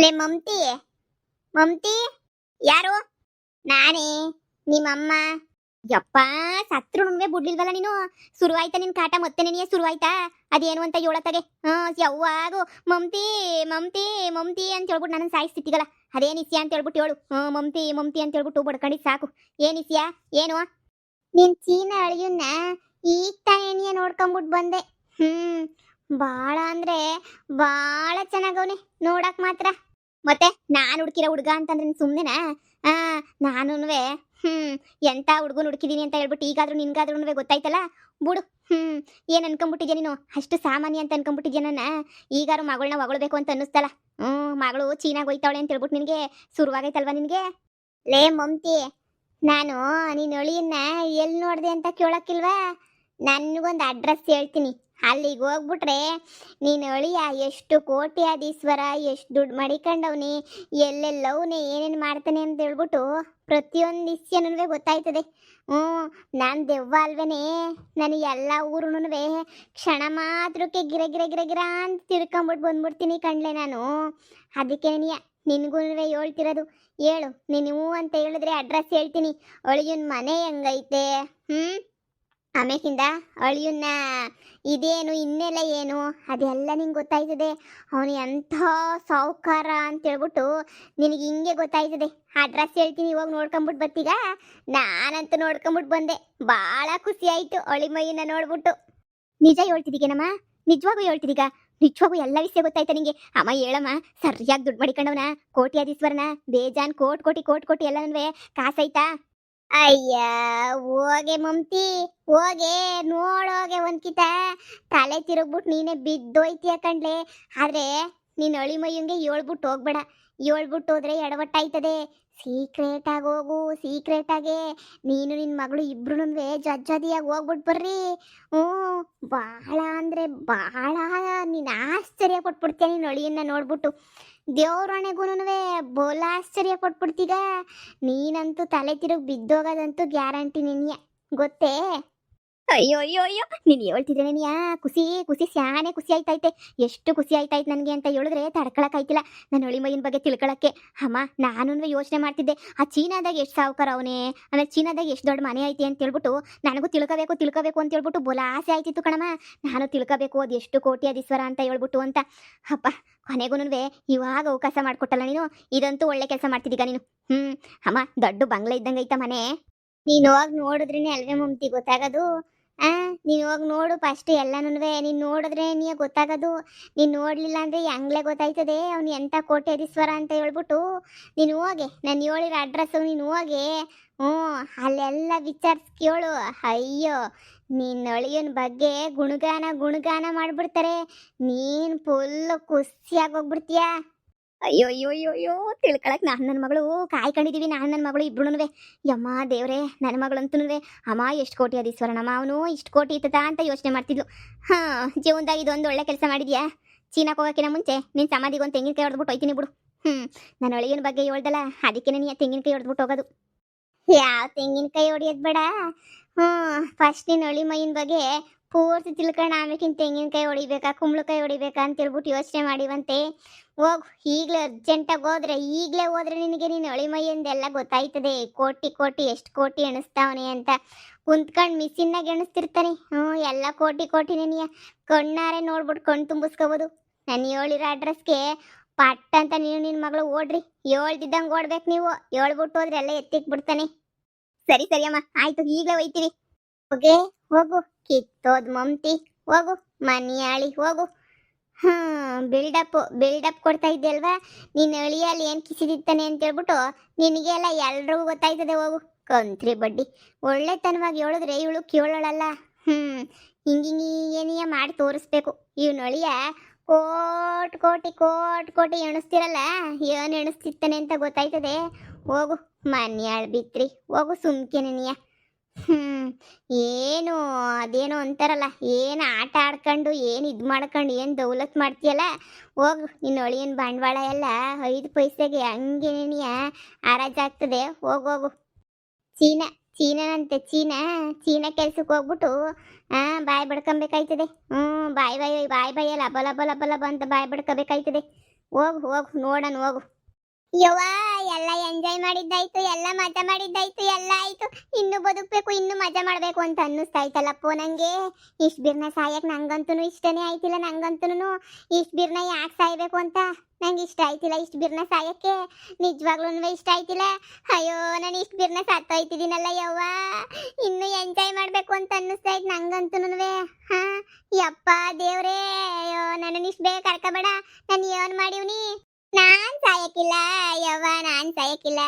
ಲೇ ಮಮ್ತಿ, ಮಮ್ತಿ, ಯಾರು? ನಾನೇ, ನಿಮ್ಮಮ್ಮ. ಯಪ್ಪ, ಸತ್ರು ನುಂಗ್ವೆ ಬಿಡ್ಲಿಲ್ವಲ್ಲ ನೀನು. ಶುರುವಾಯ್ತಾ ನಿನ್ ಕಾಟ ಮತ್ತೆ ನೆನೆಯ ಶುರುವಾಯ್ತಾ? ಅದೇನು ಅಂತ ಹೇಳತ್ತಗೆ. ಯವ್ವಾಗು ಮಮ್ತಿ ಮಮ್ತಿ ಮಮ್ತಿ ಅಂತ ಹೇಳ್ಬಿಟ್ಟು ನನ್ನ ಸಾಯಿಸ್ತಿತ್ತಿಗಲ್ಲ. ಅದೇನ್ ಇಸ್ಯಾ ಅಂತ ಹೇಳ್ಬಿಟ್ಟು ಹೇಳು. ಮಮ್ತಿ ಮಮ್ತಿ ಅಂತ ಹೇಳ್ಬಿಟ್ಟು ಬಡ್ಕೊಂಡಿದ್ ಸಾಕು. ಏನ್ ಇಸ್ಯಾ? ಏನು? ನಿನ್ ಚೀನ ಅಳಿಯನ್ನ ಈಗ ತಾನೇನಿಯ ನೋಡ್ಕೊಂಬಿಟ್ಟು ಬಂದೆ. ಬಾಳ ಅಂದ್ರೆ ಬಾಳ ಚೆನ್ನಾಗವ್ನೆ ನೋಡಕ್ ಮಾತ್ರ. ಮತ್ತೆ ನಾನು ಹುಡುಕಿರೋ ಹುಡುಗ ಅಂತಂದ್ರೆ ಸುಮ್ನೆನಾ? ನಾನುನುವೆ ಎಂತ ಹುಡುಗನ್ ಹುಡುಕಿದೀನಿ ಅಂತ ಹೇಳ್ಬಿಟ್ಟು ಈಗಾದ್ರೂ ನಿನ್ಗಾದ್ರೂ ಗೊತ್ತಾಯ್ತಲ್ಲ ಬಿಡು. ಏನ್ ಅನ್ಕೊಂಡ್ಬಿಟ್ಟಿದ್ಯಾ ನೀನು? ಅಷ್ಟು ಸಾಮಾನ್ಯ ಅಂತ ಅನ್ಕೊಂಡ್ಬಿಟ್ಟಿದ್ಯಾ ನನ್ನ? ಈಗಾರು ಮಗಳನ್ನ ಹೊಗಳ್ಬೇಕು ಅಂತ ಅನ್ನಿಸ್ತಲ್ಲ. ಮಗಳು ಚೀನಾಗ್ ಹೋಯ್ತಾವಳೆ ಅಂತ ಹೇಳ್ಬಿಟ್ಟು ನಿನ್ಗೆ ಶುರುವಾಗೈತಲ್ವಾ ನಿನ್ಗೆ? ಲೇ ಮಮ್ತಿ, ನಾನು ನೀನ್ ಅಳಿಯನ್ನ ಎಲ್ಲಿ ನೋಡ್ದೆ ಅಂತ ಕೇಳಕ್ಕಿಲ್ವಾ? ನನ್ಗೊಂದು ಅಡ್ರೆಸ್ ಹೇಳ್ತೀನಿ, ಅಲ್ಲಿಗೆ ಹೋಗ್ಬಿಟ್ರೆ ನೀನು ಅಳಿಯ ಎಷ್ಟು ಕೋಟ್ಯಾಧೀಶ್ವರ, ಎಷ್ಟು ದುಡ್ಡು ಮಡಿಕೊಂಡವ್ನಿ, ಎಲ್ಲೆಲ್ಲವನೇ ಏನೇನು ಮಾಡ್ತಾನೆ ಅಂತ ಹೇಳ್ಬಿಟ್ಟು ಪ್ರತಿಯೊಂದು ವಿಷಯನೂ ಗೊತ್ತಾಯ್ತದೆ. ನಾನು ದೆವ್ವ ಅಲ್ವೇನೆ? ನನಗೆ ಎಲ್ಲ ಊರುನು ಕ್ಷಣ ಮಾತ್ರಕ್ಕೆ ಗಿರ ಗಿರ ಗಿರ ಗಿರ ಅಂತ ತಿಳ್ಕೊಂಬಿಟ್ಟು ಬಂದ್ಬಿಡ್ತೀನಿ ಕಣ್ಲೆ ನಾನು. ಅದಕ್ಕೆ ನಿನಗೂ ಹೇಳ್ತಿರೋದು. ಹೇಳು, ನೀನು ಅಂತ ಹೇಳಿದ್ರೆ ಅಡ್ರೆಸ್ ಹೇಳ್ತೀನಿ. ಅಳಿಯನ್ ಮನೆ ಹೆಂಗೈತೆ, ಆಮೇಕಿಂದ ಅಳಿಯನ್ನ ಇದೇನು ಇನ್ನೆಲ್ಲ ಏನು ಅದೆಲ್ಲ ನಿಂಗೆ ಗೊತ್ತಾಯ್ತದೆ. ಅವನು ಎಂಥ ಸಾಹುಕಾರ ಅಂತೇಳ್ಬಿಟ್ಟು ನಿನಗೆ ಹಿಂಗೆ ಗೊತ್ತಾಯ್ತದೆ. ಅಡ್ರೆಸ್ ಹೇಳ್ತೀನಿ, ಇವಾಗ ನೋಡ್ಕೊಂಬಿಟ್ಟು ಬರ್ತೀಗ. ನಾನಂತೂ ನೋಡ್ಕೊಂಬಿಟ್ಟು ಬಂದೆ, ಭಾಳ ಖುಷಿ ಆಯಿತು ಅಳಿಮಯ್ಯನ ನೋಡ್ಬಿಟ್ಟು. ನಿಜ ಹೇಳ್ತಿದ್ದೀಗೇನಮ್ಮ? ನಿಜವಾಗೂ ಹೇಳ್ತಿದ್ದೀಗ? ನಿಜವಾಗೂ ಎಲ್ಲ ವಿಷಯ ಗೊತ್ತಾಯ್ತಾ ನಿಂಗೆ? ಅಮ್ಮ ಹೇಳಮ್ಮ, ಸರಿಯಾಗಿ ದುಡ್ಡು ಮಡಿಕೊಂಡವನ, ಕೋಟ್ಯಾಧೀಶ್ವರನ, ಬೇಜಾನ್ ಕೋಟಿ ಕೋಟಿ ಕೋಟಿ ಕೋಟಿ ಎಲ್ಲನೂ ಕಾಸಾಯ್ತಾ? ಅಯ್ಯ ಹೋಗೆ ಮಮ್ತಿ, ಹೋಗೆ ನೋಡೋಗೆ ಒಂದ್ಕಿತ ತಲೆ ತಿರುಗ್ಬಿಟ್ಟು ನೀನೆ ಬಿದ್ದೋಯ್ತೀಯ ಕಣ್ಲೆ. ಆದ್ರೆ ನೀನು ಅಳಿಮಯ್ಯಂಗೆ ಹೇಳ್ಬಿಟ್ಟು ಹೋಗ್ಬೇಡ. ಹೇಳ್ಬಿಟ್ಟು ಹೋದ್ರೆ ಎಡವಟ್ಟಾಯ್ತದೆ. ಸೀಕ್ರೆಟ್ ಆಗಿ ಹೋಗು, ಸೀಕ್ರೆಟ್ ಆಗಿ ನೀನು ನಿನ್ನ ಮಗಳು ಇಬ್ರು ಜಜ್ಜದಿಯಾಗಿ ಹೋಗ್ಬಿಟ್ಟು ಬರ್ರಿ. ಭಾಳ ಅಂದ್ರೆ ಭಾಳ ನೀನು ಆಶ್ಚರ್ಯ ಪಟ್ಬಿಡ್ತೀಯ ನೀನು ಅಳಿಯನ್ನ ನೋಡ್ಬಿಟ್ಟು. ದೇವ್ರಣೆಗೂನುವೆ ಬೋಲ ಆಶ್ಚರ್ಯ ಪಟ್ಬಿಡ್ತೀಗ. ನೀನಂತೂ ತಲೆ ತಿರುಗಿ ಬಿದ್ದೋಗೋದಂತೂ ಗ್ಯಾರಂಟಿ ನಿನ್ಯ, ಗೊತ್ತೇ? ಅಯ್ಯೋ ಅಯ್ಯೋ ಅಯ್ಯೋ, ನೀನು ಹೇಳ್ತಿದ್ರೆ ನೀನಿಯಾ ಖುಷಿ ಖುಷಿ ಸ್ಯಾನೆ ಖುಷಿ ಆಯ್ತೈತೆ. ಎಷ್ಟು ಖುಷಿ ಆಯ್ತಾಯ್ತು ನನಗೆ ಅಂತ ಹೇಳಿದ್ರೆ ತಡ್ಕೊಳಕ್ಕಾಯ್ತಿಲ್ಲ ನನ್ನ ಅಳಿಮಯ್ಯನ ಬಗ್ಗೆ ತಿಳ್ಕೊಳಕ್ಕೆ. ಅಮ್ಮ, ನಾನು ಯೋಚನೆ ಮಾಡ್ತಿದ್ದೆ, ಆ ಚೀನಾದಾಗ ಎಷ್ಟು ಸಾವುಕಾರ ಅವನೇ, ಆಮೇಲೆ ಚೀನಾದಾಗ ಎಷ್ಟು ದೊಡ್ಡ ಮನೆ ಐತಿ ಅಂತ ಹೇಳ್ಬಿಟ್ಟು ನನಗೂ ತಿಳ್ಕೋಬೇಕು ತಿಳ್ಕೋಬೇಕು ಅಂತ ಹೇಳ್ಬಿಟ್ಟು ಬೋಲ ಆಸೆ ಆಯ್ತಿತ್ತು ಕಣಮ್ಮ. ನಾನು ತಿಳ್ಕೋಬೇಕು ಅದು ಎಷ್ಟು ಕೋಟ್ಯಾಧೀಶ್ವರ ಅಂತ ಹೇಳ್ಬಿಟ್ಟು ಅಂತ. ಅಪ್ಪ, ಕೊನೆಗೂನುವೆ ಇವಾಗ ಅವಕಾಶ ಮಾಡಿಕೊಟ್ಟಲ್ಲ ನೀನು. ಇದಂತೂ ಒಳ್ಳೆ ಕೆಲಸ ಮಾಡ್ತಿದ್ದೀಗ ನೀನು. ಅಮ್ಮ, ದೊಡ್ಡ ಬಂಗ್ಲೆ ಇದ್ದಂಗೆ ಐತ ಮನೆ. ನೀನು ಹೋಗಿ ನೋಡಿದ್ರೇನೆ ಅಲ್ವೇ ಮಮ್ತಿ ಗೊತ್ತಾಗೋದು. ನೀನು ಹೋಗಿ ನೋಡು ಫಸ್ಟ್ ಎಲ್ಲನೂ. ನೀನು ನೋಡಿದ್ರೆ ನೀ ಗೊತ್ತಾಗೋದು. ನೀನು ನೋಡಲಿಲ್ಲ ಅಂದರೆ ಹೆಂಗ್ಲೇ ಗೊತ್ತಾಯ್ತದೆ ಅವ್ನು ಎಂಥ ಕೋಟ್ಯಾಧೀಶ್ವರ ಅಂತ ಹೇಳ್ಬಿಟ್ಟು. ನೀನು ಹೋಗೆ, ನಾನು ಹೇಳಿರೋ ಅಡ್ರೆಸ್ಸು ನೀನು ಹೋಗಿ ಅಲ್ಲೆಲ್ಲ ವಿಚಾರಿಸಿ ಕೇಳು. ಅಯ್ಯೋ, ನಿನ್ನ ಅಳಿಯನ ಬಗ್ಗೆ ಗುಣಗಾನ ಗುಣಗಾನ ಮಾಡಿಬಿಡ್ತಾರೆ. ನೀನು ಫುಲ್ಲು ಖುಷಿಯಾಗಿ ಹೋಗ್ಬಿಡ್ತೀಯ. ಅಯ್ಯೋ ಅಯ್ಯೋ ಅಯ್ಯೋ ಅಯ್ಯೋ, ತಿಳ್ಕೊಳಕ್ ನಾನು ನನ್ನ ಮಗಳು ಕಾಯ್ಕೊಂಡಿದ್ದೀವಿ. ನಾನು ನನ್ನ ಮಗಳು ಇಬ್ರುನುವೆ. ಯಮ್ಮ ದೇವ್ರೆ, ನನ್ನ ಮಗಳಂತೂ ಅಮ್ಮ ಎಷ್ಟು ಕೋಟಿ ಅದೀಶ್ವರನಮ್ಮ, ಅವನು ಇಷ್ಟು ಕೋಟಿ ಇತ್ತದ ಅಂತ ಯೋಚನೆ ಮಾಡ್ತಿದ್ಲು. ಜೀವನದಾಗ ಇದೊಂದು ಒಳ್ಳೆ ಕೆಲಸ ಮಾಡಿದ್ಯಾ. ಚೀನಾಕ್ ಹೋಗೋಕ್ಕಿಂತ ಮುಂಚೆ ನಿನ್ನ ಸಮಾಧಿಗೊಂದು ತೆಂಗಿನಕಾಯಿ ಹೊಡೆದ್ಬಿಟ್ಟು ಹೋಯ್ತೀನಿ ಬಿಡು. ನನ್ನ ಅಳಿಯನ ಬಗ್ಗೆ ಹೇಳ್ದಲ್ಲ, ಅದಕ್ಕೆ ನೀ ತೆಂಗಿನಕಾಯಿ ಹೊಡೆದ್ಬಿಟ್ಟು ಹೋಗೋದು. ಯಾವ ತೆಂಗಿನಕಾಯಿ ಹೊಡಿಯೋದು ಬೇಡ. ಫಸ್ಟ್ ನಿನ್ನ ಅಳಿಮಯ್ಯನ ಬಗ್ಗೆ ಪೂರ್ತಿ ತಿಳ್ಕೊಂಡು ಆಮೇಕಿನ ತೆಂಗಿನಕಾಯಿ ಹೊಡಿಬೇಕಾ ಕುಂಬಳಕಾಯಿ ಹೊಡಿಬೇಕಾ ಅಂತ ಹೇಳ್ಬಿಟ್ಟು ಯೋಚನೆ ಮಾಡಿವಂತೆ. ಹೋಗು, ಈಗಲೇ ಅರ್ಜೆಂಟಾಗಿ ಹೋದ್ರೆ, ಈಗಲೇ ಹೋದ್ರೆ ನಿನಗೆ ನೀನು ಅಳಿಮಯ್ಯಂದೆಲ್ಲ ಗೊತ್ತಾಯ್ತದೆ. ಕೋಟಿ ಕೋಟಿ ಎಷ್ಟು ಕೋಟಿ ಎಣಿಸ್ತಾವನೆ ಅಂತ ಕುಂತ್ಕೊಂಡು ಮಿಷಿನ್ನಾಗ ಎಣಿಸ್ತಿರ್ತಾನೆ. ಎಲ್ಲ ಕೋಟಿ ಕೋಟಿ ನೀ ಕಣ್ಣಾರೆ ನೋಡ್ಬಿಟ್ಟು ಕಣ್ಣು ತುಂಬಿಸ್ಕೋಬೋದು. ನಾನು ಹೇಳಿರೋ ಅಡ್ರೆಸ್ಗೆ ಪಟ್ಟ ಅಂತ ನೀವು ನಿನ್ನ ಮಗಳು ಓಡ್ರಿ. ಹೇಳ್ತಿದ್ದಂಗೆ ಓಡ್ಬೇಕು ನೀವು. ಹೇಳ್ಬಿಟ್ಟು ಹೋದ್ರೆ ಎಲ್ಲ ಎತ್ತಿಕ್ ಬಿಡ್ತಾನೆ. ಸರಿ ಸರಿ ಅಮ್ಮ, ಆಯ್ತು, ಈಗಲೇ ಹೋಯ್ತೀವಿ. ಹೋಗೆ ಹೋಗು, ಕಿತ್ತೋದ್ ಮಮ್ತಿ, ಹೋಗು ಮನಿಯಾಳಿ ಹೋಗು. ಬಿಲ್ಡಪ್ ಕೊಡ್ತಾ ಇದ್ದೆ ಅಲ್ವಾ? ನೀನು ಅಳಿಯಲ್ಲಿ ಏನು ಕಿಸಿದಿತ್ತಾನೆ ಅಂತ ಹೇಳ್ಬಿಟ್ಟು ನಿನಗೆಲ್ಲ ಎಲ್ರಿಗೂ ಗೊತ್ತಾಯ್ತದೆ. ಹೋಗು ಕಂತ್ರಿ ಬಡ್ಡಿ. ಒಳ್ಳೆತನವಾಗಿ ಹೇಳಿದ್ರೆ ಇವಳು ಕೇಳೋಳಲ್ಲ. ಹಿಂಗಿಂಗಿ ಏನಿಯ ಮಾಡಿ ತೋರಿಸ್ಬೇಕು. ಇವನು ಅಳಿಯ ಕೋಟಿ ಕೋಟಿ ಕೋಟಿ ಕೋಟಿ ಎಣಿಸ್ತಿರಲ್ಲ, ಏನು ಎಣಿಸ್ತಿತ್ತಾನೆ ಅಂತ ಗೊತ್ತಾಯ್ತದೆ. ಹೋಗು ಮನ್ಯಾಳ್ ಬಿತ್ರಿ, ಹೋಗು ಸುಮ್ಕೆ ನೀಯ. ಏನು ಅದೇನೋ ಅಂತಾರಲ್ಲ, ಏನು ಆಟ ಆಡ್ಕೊಂಡು ಏನು ಇದು ಮಾಡ್ಕೊಂಡು ಏನು ದೌಲತ್ ಮಾಡ್ತೀಯಲ್ಲ. ಹೋಗು, ನಿನ್ನ ಅಳಿಯನ ಬಂಡವಾಳ ಎಲ್ಲ 5 ಪೈಸೆಗೆ ಹಂಗೆ ನೀನಿಯ ಹರಾಜಾಗ್ತದೆ. ಹೋಗೋಗು. ಚೀನಾನಂತೆ ಚೀನಾ ಕೆಲ್ಸಕ್ಕೆ ಹೋಗ್ಬಿಟ್ಟು ಬಾಯಿ ಬಡ್ಕೊಬೇಕಾಯ್ತದೆ. ಬಾಯಿ ಬಾಯಿ ಬಾಯಿ ಬಾಯಲ್ಲಿ ಅಬಲ ಬಲ ಬಲ ಅಂತ ಬಾಯಿ ಬಡ್ಕೋಬೇಕಾಯ್ತದೆ. ಹೋಗು ಹೋಗು ನೋಡೋಣ ಹೋಗು. ಯವ್ವ, ಎಲ್ಲ ಎಂಜಾಯ್ ಮಾಡಿದ್ದಾಯ್ತು, ಎಲ್ಲ ಮಜಾ ಮಾಡಿದ್ದಾಯ್ತು, ಎಲ್ಲ ಆಯ್ತು. ಇನ್ನು ಬದುಕ್ಬೇಕು, ಇನ್ನು ಮಜಾ ಮಾಡ್ಬೇಕು ಅಂತ ಅನ್ನಿಸ್ತಾ ಇತ್ತಲ್ಲಪ್ಪೋ ನಂಗೆ. ಇಷ್ಟು ಬಿರ್ನ ಸಾಯಕ್ ನಂಗಂತೂ ಇಷ್ಟನೇ ಆಯ್ತಿಲ್ಲ. ನಂಗಂತೂ ಇಷ್ಟು ಬಿರ್ನ ಯಾಕೆ ಸಾಯ್ಬೇಕು ಅಂತ ನಂಗೆ ಇಷ್ಟ ಆಯ್ತಿಲ್ಲ. ಇಷ್ಟು ಬಿರ್ನ ಸಾಯಕ್ಕೆ ನಿಜವಾಗ್ಲೂ ಇಷ್ಟ ಆಯ್ತಿಲ್ಲ. ಅಯ್ಯೋ, ನಾನು ಇಷ್ಟು ಬಿರ್ನ ಸತ್ತೋಯ್ತಿದ್ದೀನಲ್ಲ ಯವ್ವ. ಇನ್ನು ಎಂಜಾಯ್ ಮಾಡ್ಬೇಕು ಅಂತ ಅನ್ನಿಸ್ತಾ ಇತ್ತು ನಂಗಂತೂ. ಹಾ ಯಪ್ಪ ದೇವ್ರೇ, ಅಯ್ಯೋ ನನ್ನನ್ನು ಇಷ್ಟು ಬೇಗ ಕರ್ಕಬೇಡ. ನಾನು ಏನು ಮಾಡಿವ್ನಿ? ನಾನ್ ಸಾಯಕ್ಕಿಲ್ಲ ಯವ್ವ, ನಾನ್ ಸಾಯಕ್ಕಿಲ್ಲ.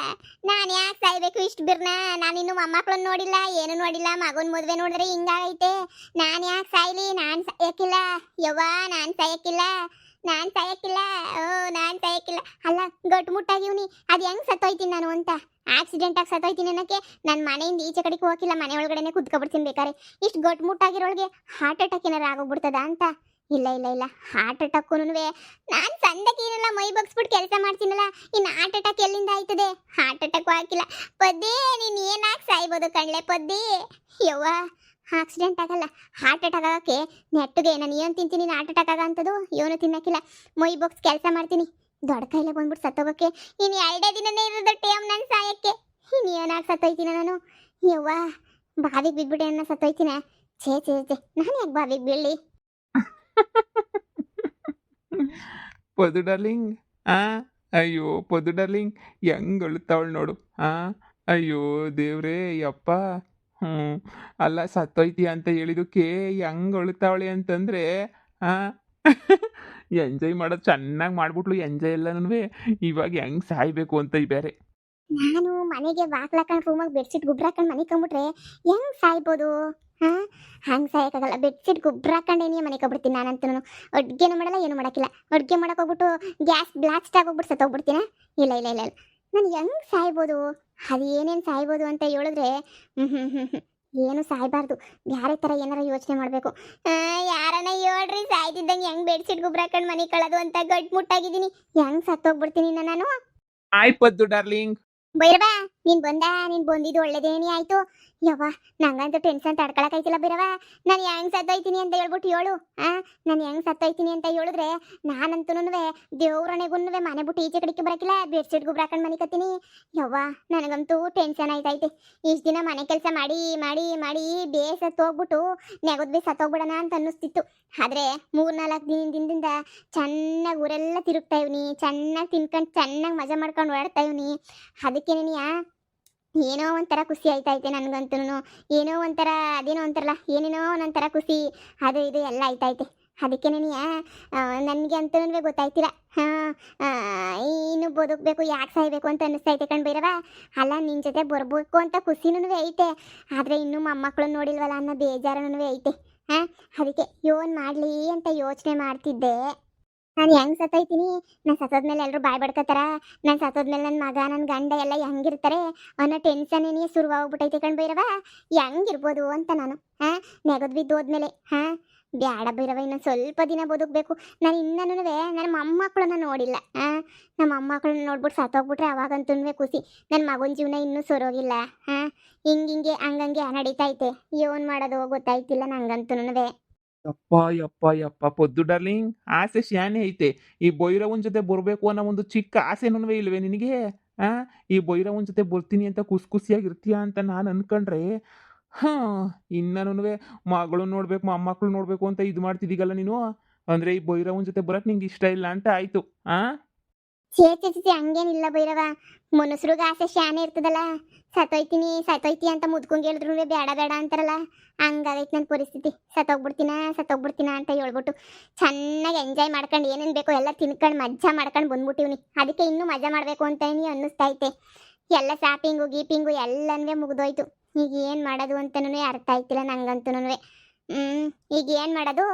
ನಾನ್ ಯಾಕೆ ಸಾಯ್ಬೇಕು ಇಷ್ಟು ಬಿರ್ನ? ನಾನಿನ್ನು ಮೊಮ್ಮಕ್ಳನ್ನ ನೋಡಿಲ್ಲ, ಏನು ನೋಡಿಲ್ಲ. ಮಗನ್ ಮದ್ವೆ ನೋಡಿದ್ರೆ ಹಿಂಗಾಗೈತೆ. ನಾನ್ ಯಾಕೆ ಸಾಯ್ಲಿ? ನಾನ್ ಸಾಯಕ್ಕಿಲ್ಲ ಯವ್ವ, ನಾನ್ ಸಾಯಕ್ಕಿಲ್ಲ, ನಾನ್ ಸಾಯಕ್ಕಿಲ್ಲ. ಓ, ನಾನ್ ಸಾಯಕ್ಕಿಲ್ಲ. ಅಲ್ಲ, ಗಟ್ಟು ಮುಟ್ಟಾಗಿವ್ನಿ. ಅದ್ ಹೆಂಗ್ ಸತ್ತೋಯ್ತೀನಿ ನಾನು ಅಂತ? ಆಕ್ಸಿಡೆಂಟ್ ಆಗಿ ಸತ್ತೋಯ್ತೀನಿ ಅನ್ನಕ್ಕೆ ನನ್ನ ಮನೆಯಿಂದ ಈಚೆ ಕಡೆಗೆ ಹೋಗಿಲ್ಲ, ಮನೆ ಒಳಗಡೆನೆ ಕುತ್ಕೊಬಿಡ್ತೀನಿ ಬೇಕಾರೆ. ಇಷ್ಟು ಗಟ್ಟು ಮುಟ್ಟಾಗಿರೋಳ್ಗೆ ಹಾರ್ಟ್ ಅಟ್ಯಾಕ್ ಏನಾರು ಆಗೋಗ್ಬಿಡ್ತದ ಅಂತ? ಇಲ್ಲ ಇಲ್ಲ ಇಲ್ಲ, ಹಾರ್ಟ್ ಅಟ್ಯಾಕ್ನು ನಾನು ಸಂದಕೇನೆಲ್ಲ ಮೈ ಬಗ್ಸ್ಬಿಟ್ಟು ಕೆಲಸ ಮಾಡ್ತೀನಲ್ಲ, ಇನ್ನು ಹಾರ್ಟ್ ಅಟ್ಯಾಕ್ ಎಲ್ಲಿಂದ ಆಯ್ತದೆ? ಹಾರ್ಟ್ ಅಟ್ಯಾಕ್ ಆಗಿಲ್ಲ. ಪದ್ದಿ, ನೀನು ಏನಾಗಿ ಸಾಯ್ಬೋದು ಕಣ್ಲೆ ಪದ್ದಿ. ಯವ್ವ, ಆಕ್ಸಿಡೆಂಟ್ ಆಗಲ್ಲ, ಹಾರ್ಟ್ ಅಟ್ಯಾಕ್ ಆಗಕ್ಕೆ ನೆಟ್ಟಗೆ ನಾನು ಏನು ತಿಂತೀನಿ? ಹಾರ್ಟ್ ಅಟ್ಯಾಕ್ ಆಗಂಥದ್ದು ಏನು ತಿನ್ನಕ್ಕಿಲ್ಲ. ಮೈ ಬಗ್ಸ್ ಕೆಲಸ ಮಾಡ್ತೀನಿ. ದೊಡ್ಡ ಕೈಲೆ ಬಂದ್ಬಿಟ್ಟು ಸತ್ತೋಗಕ್ಕೆ ಇನ್ನು 2 ದಿನನೇ ಇರೋದು ಟೈಮ್ ನಾನು ಸಾಯಕ್ಕೆ. ಇನ್ನು ಏನಾಗಿ ಸತ್ತೋಯ್ತೀನ ನಾನು? ಯವ್ವ, ಬಾವಿಗೆ ಬಿದ್ಬಿಟ್ಟೆ ಅನ್ನ ಸತ್ತೋಯ್ತೀನ? ಛೇ ಛೇ ಛೇ, ನಾನು ಯಾಕೆ ಬಾವಿಗೆ ಬೀಳಲಿ? ಪದು ಡಾರ್ಲಿಂಗ್, ಆ ಅಯ್ಯೋ ಪದು ಡಾರ್ಲಿಂಗ್, ಹೆಂಗ್ ಅಳುತ್ತಾವಳು ನೋಡು. ಆ ಅಯ್ಯೋ ದೇವ್ರೇ ಯಪ್ಪ. ಹ್ಞೂ, ಅಲ್ಲ ಸತ್ತೋಯ್ತಿ ಅಂತ ಹೇಳಿದಕ್ಕೆ ಹೆಂಗ್ ಅಳುತ್ತಾವಳೆ ಅಂತಂದ್ರೆ, ಆ ಎಂಜಾಯ್ ಮಾಡೋದು ಚೆನ್ನಾಗಿ ಮಾಡ್ಬಿಟ್ಲು. ಎಂಜಾಯ್ ಎಲ್ಲನೂ ಇವಾಗ ಹೆಂಗ್ ಸಾಯ್ಬೇಕು ಅಂತ ಬೇರೆ. ನಾನು ಮನೆಗೆ ಬಾಕ್ಲಾಕೊಂಡು ರೂಮಾಗ ಬೆಡ್ಶೀಟ್ ಗುಬ್ರ ಹಾಕೊಂಡು ಮನೆ ಕಂಬಿಟ್ರೆ ಹೆಂಗ್ ಸಾಯ್ಬೋದು? ಹಾ, ಹಂಗೆ ಸಾಯಕ್ಕಾಗಲ್ಲ. ಬೆಡ್ಶೀಟ್ ಗುಬ್ರ ಹಾಕೊಂಡೇನೇ ಮನೆ ಕಂಬಿಡ್ತೀನಿ ನಾನಂತೂ. ಅಡುಗೆನೂ ಮಾಡಲ್ಲ, ಏನು ಮಾಡೋಕ್ಕಿಲ್ಲ. ಅಡುಗೆ ಮಾಡಕ್ಕೆ ಹೋಗ್ಬಿಟ್ಟು ಗ್ಯಾಸ್ ಬ್ಲಾಸ್ಟ್ ಆಗೋಗ್ಬಿಟ್ಟು ಸತ್ತೋಗ್ಬಿಡ್ತೀನ? ಇಲ್ಲ ಇಲ್ಲ ಇಲ್ಲ ಇಲ್ಲ, ನಾನು ಹೆಂಗ್ ಸಾಯ್ಬೋದು? ಅದು ಏನೇನು ಸಾಯ್ಬೋದು ಅಂತ ಹೇಳಿದ್ರೆ ಏನು ಸಾಯ್ಬಾರ್ದು. ಬೇರೆ ಥರ ಏನಾರ ಯೋಚನೆ ಮಾಡಬೇಕು. ಯಾರನ್ನ ಹೇಳ್ರಿ ಸಾಯ್ತಿದ್ದಂಗೆ ಹೆಂಗ್ ಬೆಡ್ಶೀಟ್ ಗುಬ್ರ ಹಾಕೊಂಡು ಮನೆ ಕಳೋದು ಅಂತ ಗಟ್ಟು ಮುಟ್ಟಾಗಿದ್ದೀನಿ. ಹೆಂಗ್ ಸತ್ತೋಗ್ಬಿಡ್ತೀನಿ ನಾನು? ಆಯ್ ಪದ್ದು ಡಾರ್ಲಿಂಗ್. ಭೈರವ, ನೀನ್ ಬಂದಿದ್ದು ಒಳ್ಳೇದೇನೇ ಆಯ್ತು. ಯವ್ವ, ನಂಗಂತೂ ಟೆನ್ಷನ್ ತಡ್ಕೊಳಕಾಯ್ತಿಲ್ಲ ಭೈರವ. ನಾನು ಹೆಂಗ್ ಸತ್ತೋಯ್ತೀನಿ ಅಂತ ಹೇಳ್ಬಿಟ್ಟು ಹೇಳು. ನಾನು ಹೆಂಗ್ ಸತ್ತೋಯ್ತೀನಿ ಅಂತ ಹೇಳಿದ್ರೆ ನಾನಂತೂ ದೇವ್ರನೆಗೂ ಮನೆ ಬಿಟ್ಟು ಈಚೆ ಕಡೆಗೆ ಬರಕಿಲ್ಲ. ಬೆಡ್ಶೀಟ್ ಗುಬ್ರ ಹಾಕೊಂಡು ಮನೆ ಕತ್ತೀನಿ. ಯವ್ವ, ನನಗಂತೂ ಟೆನ್ಷನ್ ಆಯ್ತೈತೆ. ಇಷ್ಟು ದಿನ ಮನೆ ಕೆಲಸ ಮಾಡಿ ಮಾಡಿ ಮಾಡಿ ಬೇಸತ್ತೋಗ್ಬಿಟ್ಟು ನೆಗದ್ ಬೇ ಸತ್ತೋಗ್ಬಿಡೋಣ ಅಂತ ಅನ್ನಿಸ್ತಿತ್ತು. ಆದ್ರೆ 3-4 ದಿನದಿಂದ ಚೆನ್ನಾಗಿ ಊರೆಲ್ಲ ತಿರುಗ್ತಾ ಇವ್ನಿ, ಚೆನ್ನಾಗಿ ತಿನ್ಕೊಂಡು ಚೆನ್ನಾಗಿ ಮಜಾ ಮಾಡ್ಕೊಂಡು ಓಡಾಡ್ತಾ ಇವ್ನಿ. ಅದಕ್ಕೆ ಏನೋ ಒಂಥರ ಖುಷಿ ಆಯ್ತೈತೆ ನನಗಂತೂ. ಏನೋ ಒಂಥರ ಅದೇನೋ ಅಂತಾರಲ್ಲ, ಏನೇನೋ ಒಂಥರ ಖುಷಿ, ಅದು ಇದು ಎಲ್ಲ ಆಯ್ತೈತೆ. ಅದಕ್ಕೆ ನನಗೆ ಅಂತೂ ಗೊತ್ತಾಯ್ತಿಲ್ಲ. ಇನ್ನು ಬದುಕಬೇಕು, ಯಾಕೆ ಸಾಯ್ಬೇಕು ಅಂತ ಅನ್ನಿಸ್ತೈತೆ ಕಣ್ ಭೈರವ. ಅಲ್ಲ, ನಿನ್ನ ಜೊತೆ ಬರ್ಬೇಕು ಅಂತ ಖುಷಿನೂ ಐತೆ, ಆದರೆ ಇನ್ನೂ ಮೊಮ್ಮಕ್ಕಳು ನೋಡಿಲ್ವಲ್ಲ ಅನ್ನೋ ಬೇಜಾರನೂ ಐತೆ. ಅದಕ್ಕೆ ಏನು ಮಾಡಲಿ ಅಂತ ಯೋಚನೆ ಮಾಡ್ತಿದ್ದೆ. ನಾನು ಹೆಂಗ್ ಸತ್ತೋಯ್ತೀನಿ? ನಾನು ಸತ್ತೋದ್ಮೇಲೆ ಎಲ್ಲರೂ ಬಾಯ್ ಬಡ್ಕೋತಾರ. ನಾನು ಸತ್ತೋದ್ಮೇಲೆ ನನ್ನ ಮಗ, ನನ್ನ ಗಂಡ ಎಲ್ಲ ಹೆಂಗಿರ್ತಾರೆ ಅನ್ನೋ ಟೆನ್ಷನ್ನೇ ಶುರುವಾಗ್ಬಿಟ್ಟೈತೆ ಕಣ್ ಭೈರವ. ಹೆಂಗಿರ್ಬೋದು ಅಂತ ನಾನು ನೆಗದ್ ಬಿದ್ದು ಹೋದ್ಮೇಲೆ. ಬ್ಯಾಡ ಭೈರವ, ಇನ್ನೊಂದು ಸ್ವಲ್ಪ ದಿನ ಬದುಕಬೇಕು. ನಾನು ಇನ್ನೂ ನನ್ನ ಮೊಮ್ಮಕ್ಕಳನ್ನ ನೋಡಿಲ್ಲ. ನಮ್ಮ ಮೊಮ್ಮಕ್ಕಳನ್ನ ನೋಡ್ಬಿಟ್ಟು ಸತ್ತೋಗ್ಬಿಟ್ರೆ ಅವಾಗಂತೂ ಖುಷಿ. ನನ್ನ ಮಗನ ಜೀವನ ಇನ್ನೂ ಸರೋಗಿಲ್ಲ. ಹಿಂಗೆ ಹಂಗಂಗೆ ನಡೀತೈತೆ. ಏನು ಮಾಡೋದು ಗೊತ್ತಾಯ್ತಿಲ್ಲ ನಂಗಂತೂ. ಯಪ್ಪ ಯಪ್ಪ ಯಪ್ಪ ಪದ್ದು ಡಾರ್ಲಿಂಗ್, ಆಸೆ ಶಾನೆ ಐತೆ. ಈ ಭೈರವನ್ ಜೊತೆ ಬರಬೇಕು ಅನ್ನೋ ಒಂದು ಚಿಕ್ಕ ಆಸೆನೂ ಇಲ್ವೇ ನಿನಗೆ? ಈ ಭೈರವನ್ ಜೊತೆ ಬರ್ತೀನಿ ಅಂತ ಖುಷಿಯಾಗಿರ್ತೀಯ ಅಂತ ನಾನು ಅನ್ಕೊಂಡ್ರೆ, ಇನ್ನೂ ಮಗಳು ನೋಡ್ಬೇಕು, ಮೊಮ್ಮಕ್ಕಳು ನೋಡ್ಬೇಕು ಅಂತ ಇದು ಮಾಡ್ತಿದ್ದೀಗಲ್ಲ ನೀನು. ಅಂದ್ರೆ ಈ ಭೈರವನ್ ಜೊತೆ ಬರಕ್ ನಿಂಗೆ ಇಷ್ಟ ಇಲ್ಲ ಅಂತ ಆಯ್ತು. ಛೇ ಹಂಗೇನಿಲ್ಲ ಭೈರವ. ಮನುಷ್ಯರಿಗೆ ಆಸೆ ಶಾನೆ ಇರ್ತದಲ್ಲ. ಸತ್ತೋಯ್ತಿ ಅಂತ ಮುದ್ಕೊಂಡ್ ಹೇಳಿದ್ರು ಬೇಡ ಬೇಡ ಅಂತಾರಲ್ಲ, ಹಂಗಾಗೈತೆ ನನ್ನ ಪರಿಸ್ಥಿತಿ. ಸತ್ತೋಗ್ಬಿಡ್ತೀನ ಅಂತ ಹೇಳ್ಬಿಟ್ಟು ಚೆನ್ನಾಗಿ ಎಂಜಾಯ್ ಮಾಡ್ಕೊಂಡು ಏನೇನು ಬೇಕೋ ಎಲ್ಲ ತಿನ್ಕೊಂಡು ಮಜಾ ಮಾಡ್ಕೊಂಡು ಬಂದ್ಬಿಟ್ಟಿವ್ನಿ. ಅದಕ್ಕೆ ಇನ್ನೂ ಮಜಾ ಮಾಡಬೇಕು ಅಂತ ಅನ್ನಿಸ್ತೈತೆ. ಎಲ್ಲ ಶಾಪಿಂಗು ಗೀಪಿಂಗು ಎಲ್ಲನೂ ಮುಗಿದೋಯ್ತು. ಈಗ ಏನು ಮಾಡೋದು ಅಂತನೂ ಅರ್ಥ ಆಯ್ತಿಲ್ಲ ನಂಗಂತೂ. ಈಗ ಏನು ಮಾಡೋದು?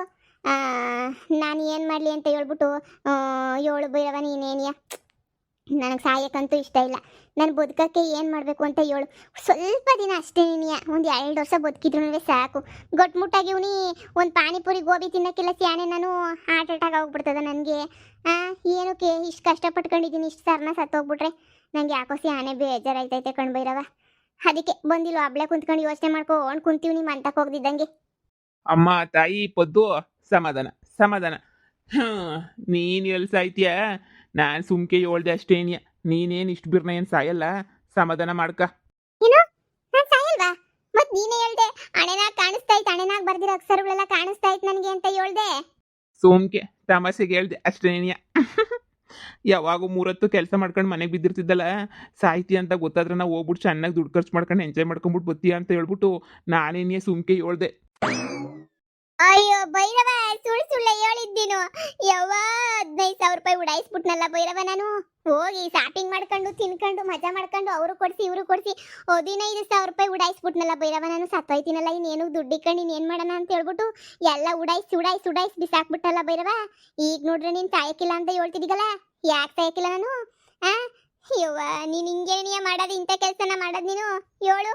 ನಾನು ಏನು ಮಾಡಲಿ ಅಂತ ಹೇಳ್ಬಿಟ್ಟು ಏಳು ಭೈರವ ನೀನೇನಿಯ. ನನಗೆ ಸಾಯಕ್ಕಂತೂ ಇಷ್ಟ ಇಲ್ಲ. ನಾನು ಬದುಕಕ್ಕೆ ಏನು ಮಾಡಬೇಕು ಅಂತ ಹೇಳು. ಸ್ವಲ್ಪ ದಿನ ಅಷ್ಟೇ ನೀನಿಯ, ಒಂದು 2 ವರ್ಷ ಬದುಕಿದ್ರು ಸಾಕು. ಗಟ್ಮುಟ್ಟಾಗಿವ್ನಿ. ಒಂದು ಪಾನಿಪುರಿ ಗೋಬಿ ತಿನ್ನೋಕ್ಕಿಲ್ಲ ಸ್ಯಾನೆ ನಾನು. ಹಾರ್ಟ್ ಅಟ್ಯಾಕ್ ಆಗ್ಬಿಡ್ತದ ನನಗೆ. ಏನಕ್ಕೆ ಇಷ್ಟು ಕಷ್ಟಪಟ್ಕೊಂಡಿದ್ದೀನಿ? ಇಷ್ಟು ಸರ್ನ ಸತ್ತೋಗ್ಬಿಟ್ರೆ ನನಗೆ ಯಾಕೋ ಸ್ಯಾನೆ ಬೇಜಾರಾಯ್ತೈತೆ ಕಣ್ ಭೈರವ. ಅದಕ್ಕೆ ಬಂದಿಲ್ಲ, ಒಬ್ಳೆ ಕುಂತ್ಕೊಂಡು ಯೋಚನೆ ಮಾಡ್ಕೊಂಡು ಕುಂತೀವಿ ನಿಮ್ಮ ಅಂತಕ್ಕೆ ಹೋಗ್ದಿದ್ದಂಗೆ. ಅಮ್ಮ ತಾಯಿ ಪದ್ದು, ಸಮಾಧಾನ ಸಮಾಧಾನ. ನೀನು ಎಲ್ಲಿ ಸಾಯ್ತೀಯ? ನಾನು ಸುಮ್ಕೆ ಹೇಳ್ದೆ ಅಷ್ಟೇನಿಯ. ನೀನೇನು ಇಷ್ಟು ಬಿರ್ನ ಏನು ಸಾಯಲ್ಲ, ಸಮಾಧಾನ ಮಾಡ್ಕ. ಏನು ನಾನ್ ಸಾಯಲ್ವಾ? ಮತ್ ನೀನೇ ಹೇಳ್ದೆ ಹಣೆನಾಗ ಕಾಣಿಸ್ತಾ ಇತ್ತು, ಹಣೆನಾಗ ಬರ್ದಿರೋ ಅಕ್ಷರಗಳೆಲ್ಲ ಕಾಣಿಸ್ತಾ ಇತ್ತು ನನಗೆ ಅಂತ ಹೇಳ್ದೆ. ಸುಮ್ಕೆ ತಮಾಷೆಗೆ ಹೇಳ್ದೆ ಅಷ್ಟೇನಿಯ. ಯಾವಾಗೂ ಮೂರತ್ತು ಕೆಲಸ ಮಾಡ್ಕೊಂಡು ಮನೆಗೆ ಬಿದ್ದಿರ್ತಿದ್ದಲ್ಲ, ಸಾಯ್ತಿ ಅಂತ ಗೊತ್ತಾದ್ರೆ ನಾವು ಹೋಗ್ಬಿಟ್ಟು ಚೆನ್ನಾಗಿ ದುಡ್ಡು ಖರ್ಚು ಮಾಡ್ಕೊಂಡು ಎಂಜಾಯ್ ಮಾಡ್ಕೊಂಬಿಟ್ಟು ಬತ್ತೀಯ ಅಂತ ಹೇಳ್ಬಿಟ್ಟು ನಾನೇನಿಯ ಸುಮ್ಕೆ ಹೇಳ್ದೆ. ಅಯ್ಯೋ ಭೈರವ, ಸುಳ್ಳೆ ಹೇಳಿದ್ದೀನು. ಯವ್ವ 15,000 ರೂಪಾಯಿ ಉಡಾಯಿಸ್ಬಿಟ್ನಲ್ಲ ಭೈರವ ನಾನು. ಹೋಗಿ ಶಾಪಿಂಗ್ ಮಾಡ್ಕೊಂಡು ತಿನ್ಕೊಂಡು ಮಜಾ ಮಾಡ್ಕೊಂಡು ಅವರು ಕೊಡ್ಸಿ ಇವರು ಕೊಡ್ಸಿ 15,000 ರೂಪಾಯಿ ಉಡಾಯಿಸ್ಬಿಟ್ನಲ್ಲ ಭೈರವ ನಾನು. ಸತ್ತೋಯ್ತೀನಲ್ಲ, ಇನ್ನೇನು ದುಡ್ಡು ಇಟ್ಕೊಂಡು ಇನ್ನೇನು ಮಾಡೋಣ ಅಂತ ಹೇಳ್ಬಿಟ್ಟು ಎಲ್ಲ ಉಡಾಯಿಸಿ ಬಿಸಾಕ್ಬಿಟ್ಟಲ್ಲ ಭೈರವ. ಈಗ ನೋಡ್ರೆ ನೀನು ಸಾಯಕ್ಕಿಲ್ಲ ಅಂತ ಹೇಳ್ತಿದ್ದೀಗಲ್ಲ, ಯಾಕೆ ಸಾಯಕ್ಕಿಲ್ಲ ನಾನು? ಆ ಯವ್ವ, ನೀನು ಹಿಂಗೇನಿಯ ಮಾಡೋದು, ಇಂಥ ಕೆಲಸನ ಮಾಡೋದು ನೀನು? ಹೇಳು.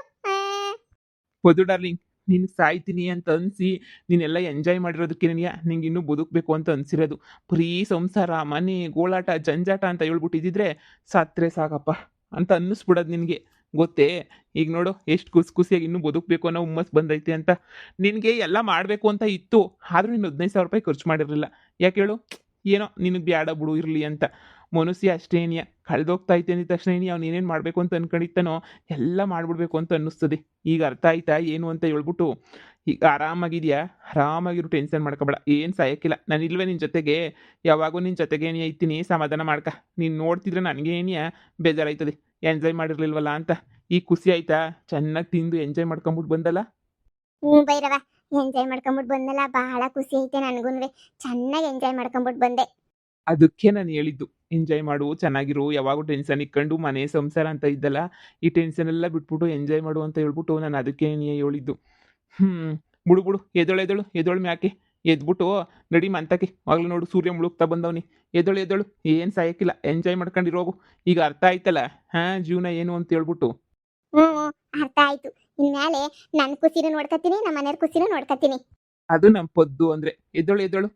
ಪದು ಡಾರ್ಲಿಂಗ್, ನೀನು ಸಾಯ್ತೀನಿ ಅಂತ ಅನಿಸಿ ನೀನೆಲ್ಲ ಎಂಜಾಯ್ ಮಾಡಿರೋದಕ್ಕೆ ನಿಂಗೆ ಇನ್ನೂ ಬದುಕಬೇಕು ಅಂತ ಅನಿಸಿರೋದು. ಬರೀ ಸಂಸಾರ, ಮನೆ, ಗೋಳಾಟ, ಜಂಜಾಟ ಅಂತ ಹೇಳ್ಬಿಟ್ಟಿದ್ದಿದ್ರೆ ಸತ್ತರೆ ಸಾಕಪ್ಪ ಅಂತ ಅನ್ನಿಸ್ಬಿಡೋದು ನಿನಗೆ. ಗೊತ್ತೇ? ಈಗ ನೋಡು ಎಷ್ಟು ಖುಷಿಯಾಗಿ ಇನ್ನೂ ಬದುಕಬೇಕು ಅನ್ನೋ ಹುಮ್ಮಸ್ ಬಂದೈತೆ ಅಂತ. ನಿನಗೆ ಎಲ್ಲ ಮಾಡಬೇಕು ಅಂತ ಇತ್ತು, ಆದರೂ ನೀನು 15,000 ರೂಪಾಯಿ ಖರ್ಚು ಮಾಡಿರಲಿಲ್ಲ. ಯಾಕೆ ಹೇಳು? ಏನೋ ನಿನಗೆ ಬ್ಯಾಡ ಬಿಡು ಇರಲಿ ಅಂತ. ಮನುಷ್ಯ ಅಷ್ಟೇನಿಯ, ಕಳೆದೋಗ್ತಾ ಐತೆ ಅಂದ ತಕ್ಷಣ ಅವ್ನು ಏನೇನು ಮಾಡಬೇಕು ಅಂತ ಅನ್ಕೊಂಡಿತ್ತಾನೋ ಎಲ್ಲ ಮಾಡಿಬಿಡ್ಬೇಕು ಅಂತ ಅನ್ನಿಸ್ತದೆ. ಈಗ ಅರ್ಥ ಆಯ್ತಾ ಏನು ಅಂತ ಹೇಳ್ಬಿಟ್ಟು ಈಗ ಆರಾಮಾಗಿದೆಯಾ? ಆರಾಮಾಗಿರು, ಟೆನ್ಷನ್ ಮಾಡ್ಕೊಬೇಡ, ಏನು ಸಾಯಕ್ಕಿಲ್ಲ. ನಾನು ಇಲ್ವೇ ನಿನ್ನ ಜೊತೆಗೆ? ಯಾವಾಗೂ ನಿನ್ನ ಜೊತೆಗೆ ಏನೇ ಐತೀನಿ, ಸಮಾಧಾನ ಮಾಡ್ಕ. ನೀನು ನೋಡ್ತಿದ್ರೆ ನನಗೆ ಏನಿಯ ಬೇಜಾರಾಯ್ತದೆ, ಎಂಜಾಯ್ ಮಾಡಿರ್ಲಿಲ್ವಲ್ಲ ಅಂತ. ಈಗ ಖುಷಿ ಆಯ್ತಾ? ಚೆನ್ನಾಗಿ ತಿಂದು ಎಂಜಾಯ್ ಮಾಡ್ಕೊಂಬಿಟ್ಟು ಬಂದಲ್ಲ? ಭೈರವ, ಎಂಜಾಯ್ ಮಾಡ್ಕೊಂಬಿಟ್ಟು ಬಂದಲ್ಲ, ಬಹಳ ಖುಷಿ ಐತೆ ನನಗೂನ್ವೆ. ಚೆನ್ನಾಗಿ ಎಂಜಾಯ್ ಮಾಡ್ಕೊಂಬಿಟ್ಟು ಬಂದೆ. ಅದಕ್ಕೆ ನಾನು ಹೇಳಿದ್ದು, ಎಂಜಾಯ್ ಮಾಡು, ಚೆನ್ನಾಗಿರು, ಯಾವಾಗೂ ಟೆನ್ಷನ್ ಇಕ್ಕೊಂಡು ಮನೆ ಸಂಸಾರ ಅಂತ ಇದ್ದಲ್ಲ, ಈ ಟೆನ್ಷನ್ ಎಲ್ಲ ಬಿಟ್ಬಿಟ್ಟು ಎಂಜಾಯ್ ಮಾಡು ಅಂತ ಹೇಳ್ಬಿಟ್ಟು ನಾನು ಅದಕ್ಕೆ ಹೇಳಿದ್ದು. ಬಿಡು ಎದೊಳು ಮ್ಯಾಕೆ ಎದ್ಬಿಟ್ಟು ನಡಿ ಮಂತಕ್ಕೆ. ಆಗ್ಲೂ ನೋಡು ಸೂರ್ಯ ಮುಳುಗ್ತಾ ಬಂದವನಿ. ಎದೊಳು ಏನು ಸಾಯಕ್ಕಿಲ್ಲ, ಎಂಜಾಯ್ ಮಾಡ್ಕೊಂಡಿರೋಗು. ಈಗ ಅರ್ಥ ಆಯ್ತಲ್ಲ ಜೀವನ ಏನು ಅಂತ ಹೇಳ್ಬಿಟ್ಟು. ಅರ್ಥ ಆಯ್ತು. ಇನ್ಮೇಲೆ ನನ್ನ ಖುಷಿನೂ ನೋಡ್ಕತೀನಿ, ನಮ್ಮ ಮನೆಯವ್ರ ಖುಷಿನೂ ನೋಡ್ಕತೀನಿ. ಅದು ನಮ್ಮ ಪದ್ದು ಅಂದ್ರೆ. ಎದೊಳು